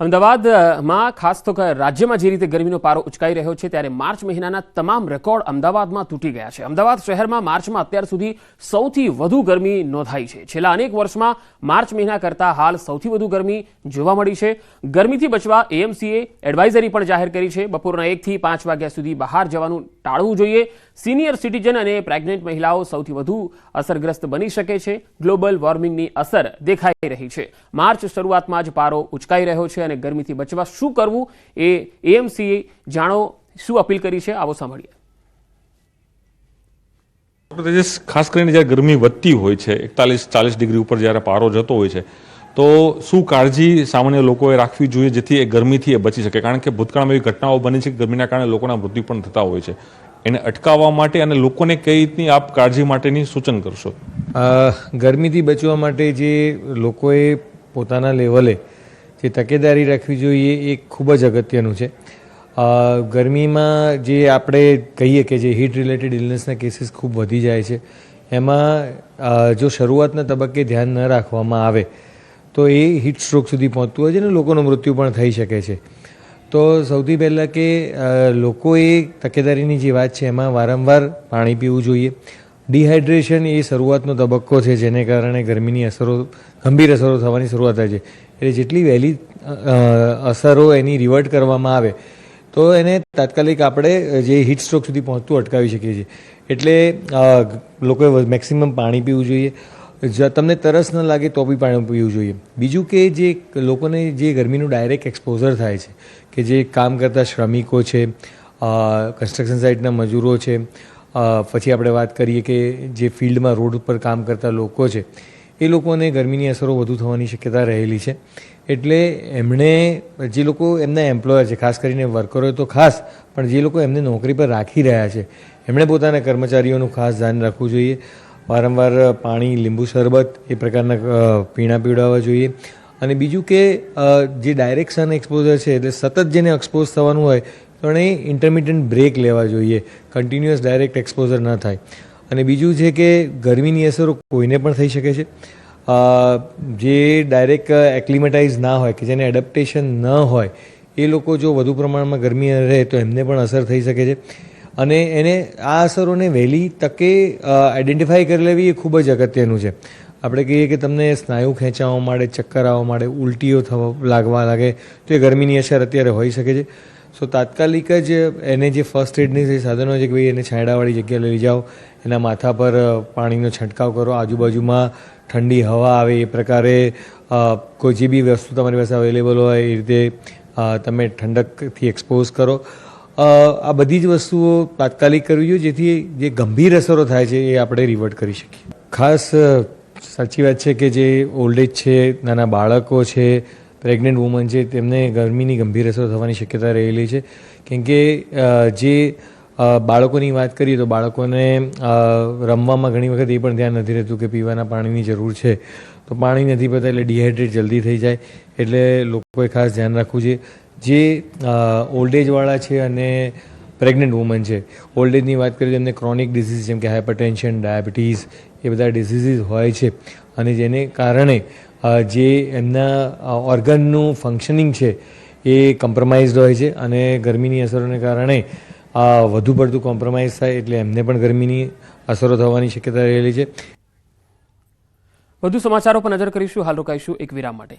અમદાવાદમાં ખાસ તો રાજ્યમાં જે રીતે ગરમીનો પારો ઉચકાઈ રહ્યો છે ત્યારે માર્ચ મહિનાના તમામ રેકોર્ડ અમદાવાદમાં તૂટી ગયા છે. અમદાવાદ શહેરમાં માર્ચમાં અત્યાર સુધી સૌથી વધુ ગરમી નોંધાઈ છે. છેલ્લા અનેક વર્ષમાં માર્ચ મહિના કરતાં હાલ સૌથી વધુ ગરમી જોવા મળી છે. ગરમીથી બચવા એએમસીએ એડવાઇઝરી પણ જાહેર કરી છે. બપોરના 1 થી 5 વાગ્યા સુધી બહાર જવાનું ટાળવું જોઈએ. સિનિયર સિટીઝન અને પ્રેગ્નેન્ટ મહિલાઓ સૌથી વધુ અસરગ્રસ્ત બની શકે છે. ગ્લોબલ વોર્મિંગની અસર દેખાઈ રહી છે. માર્ચ શરૂઆતમાં જ પારો ઉચકાઈ રહ્યો છે અને ગરમીથી બચવા શું કરવું એ એએમસીએ જાણો શું અપીલ કરી છે, આવો સાંભળીએ. ખાસ કરીને જ્યારે ગરમી વધતી હોય છે, 41-40 ડિગ્રી ઉપર જ્યારે પારો જતો હોય છે, તો શું કાળજી સામાન્ય લોકોએ રાખવી જોઈએ જેથી એ ગરમીથી એ બચી શકે? કારણ કે ભૂતકાળમાં એવી ઘટનાઓ બની છે કે ગરમીના કારણે લોકોના મૃત્યુ પણ થતા હોય છે. એને અટકાવવા માટે અને લોકોને કઈ રીતની આપ કાળજી માટેની સૂચન કરશો? ગરમીથી બચવા માટે જે લોકોએ પોતાના લેવલે જે તકેદારી રાખવી જોઈએ એ ખૂબ જ અગત્યનું છે. ગરમીમાં જે આપણે કહીએ કે જે હીટ રિલેટેડ ઇલનેસના કેસીસ ખૂબ વધી જાય છે, એમાં જો શરૂઆતના તબક્કે ધ્યાન ન રાખવામાં આવે તો એ હીટ સ્ટ્રોક સુધી પહોંચતું હોય છે અને લોકોનું મૃત્યુ પણ થઈ શકે છે. તો સૌથી પહેલાં કે લોકોએ તકેદારીની જે વાત છે એમાં વારંવાર પાણી પીવું જોઈએ. ડિહાઇડ્રેશન એ શરૂઆતનો તબક્કો છે જેને કારણે ગરમીની અસરો ગંભીર અસરો થવાની શરૂઆત થાય છે. એટલે જેટલી વહેલી અસરો એની રિવર્ટ કરવામાં આવે તો એને તાત્કાલિક આપણે જે હીટ સ્ટ્રોક સુધી પહોંચતું અટકાવી શકીએ છીએ. એટલે લોકોએ મેક્સિમમ પાણી પીવું જોઈએ. તમને તરસ ન લાગે તો બી પાણી પીવું જોઈએ. બીજું કે જે લોકોને જે ગરમીનું ડાયરેક્ટ એક્સપોઝર થાય છે, કે જે કામ કરતા શ્રમિકો છે, કન્સ્ટ્રક્શન સાઇટના મજૂરો છે, પછી આપણે વાત કરીએ કે જે ફિલ્ડમાં રોડ ઉપર કામ કરતા લોકો છે, એ લોકોને ગરમીની અસરો વધુ થવાની શક્યતા રહેલી છે. એટલે એમણે જે લોકો એમના એમ્પ્લોયર છે, ખાસ કરીને વર્કરો તો ખાસ, પણ જે લોકો એમને નોકરી પર રાખી રહ્યા છે એમણે પોતાના કર્મચારીઓનું ખાસ ધ્યાન રાખવું જોઈએ. વારંવાર પાણી, લીંબુ શરબત એ પ્રકારના પીણા પીવડાવવા જોઈએ. અને બીજું કે જે ડાયરેક્ટ સન એક્સપોઝર છે એટલે સતત જેને એક્સપોઝ થવાનું હોય તો એણે ઇન્ટરમિડિયન્ટ બ્રેક લેવા જોઈએ, કન્ટિન્યુઅસ ડાયરેક્ટ એક્સપોઝર ન થાય. અને બીજું છે કે ગરમીની અસરો કોઈને પણ થઈ શકે છે. જે ડાયરેક્ટ એક્લિમેટાઇઝ ના હોય, કે જેને એડપ્ટેશન ન હોય, એ લોકો જો વધુ પ્રમાણમાં ગરમી રહે તો એમને પણ અસર થઈ શકે છે. અને એને આ અસરોને વહેલી તકે આઈડેન્ટિફાઈ કરી લેવી એ ખૂબ જ અગત્યનું છે. આપણે કહીએ કે તમને સ્નાયુ ખેંચાવા માંડે, ચક્કર આવવા માંડે, ઉલટીઓ લાગવા લાગે તો એ ગરમીની અસર અત્યારે હોઈ શકે છે. સો તાત્કાલિક જ એને જે ફર્સ્ટ એડની જે સાધનો છે કે ભાઈ એને છાંયડાવાળી જગ્યાએ લઈ જાઓ, એના માથા પર પાણીનો છંટકાવ કરો, આજુબાજુમાં ઠંડી હવા આવે એ પ્રકારે કોઈ જે બી વસ્તુ તમારી પાસે અવેલેબલ હોય એ રીતે તમે ઠંડકથી એક્સપોઝ કરો. આ બધી જ વસ્તુઓ તાત્કાલિક કરવી જોઈએ જેથી જે ગંભીર અસરો થાય છે એ આપણે રિવર્ટ કરી શકીએ. ખાસ સાચી વાત છે કે જે ઓલ્ડ એજ છે, નાના બાળકો છે, પ્રેગ્નન્ટ વુમન છે, તેમને ગરમીની ગંભીર અસર થવાની શક્યતા રહેલી છે. કેમ કે જે બાળકોની વાત કરીએ તો બાળકોને રમવામાં ઘણી વખત એ પણ ધ્યાન નથી રહેતું કે પીવાના પાણીની જરૂર છે, તો પાણી નથી પીતા એટલે ડિહાઇડ્રેટ જલ્દી થઈ જાય. એટલે લોકોએ ખાસ ધ્યાન રાખવું જોઈએ. જે ઓલ્ડ એજવાળા છે અને પ્રેગ્નન્ટ વુમન છે, ઓલ્ડ એજની વાત કરીએ તો એમને ક્રોનિક ડિઝીઝ જેમ કે હાઇપરટેન્શન, ડાયાબિટીસ એ બધા ડિઝીઝીસ હોય છે અને જેને કારણે જે એમના ઓર્ગનનું ફંક્શનિંગ છે એ કોમ્પ્રોમાઇઝડ હોય છે અને ગરમીની અસરોને કારણે વધુ પડતું કોમ્પ્રોમાઇઝ થાય એટલે એમને પણ ગરમીની અસરો થવાની શક્યતા રહેલી છે. વધુ સમાચારો પર નજર કરીશું. હાલ રોકાઈશું એક વિરામ માટે.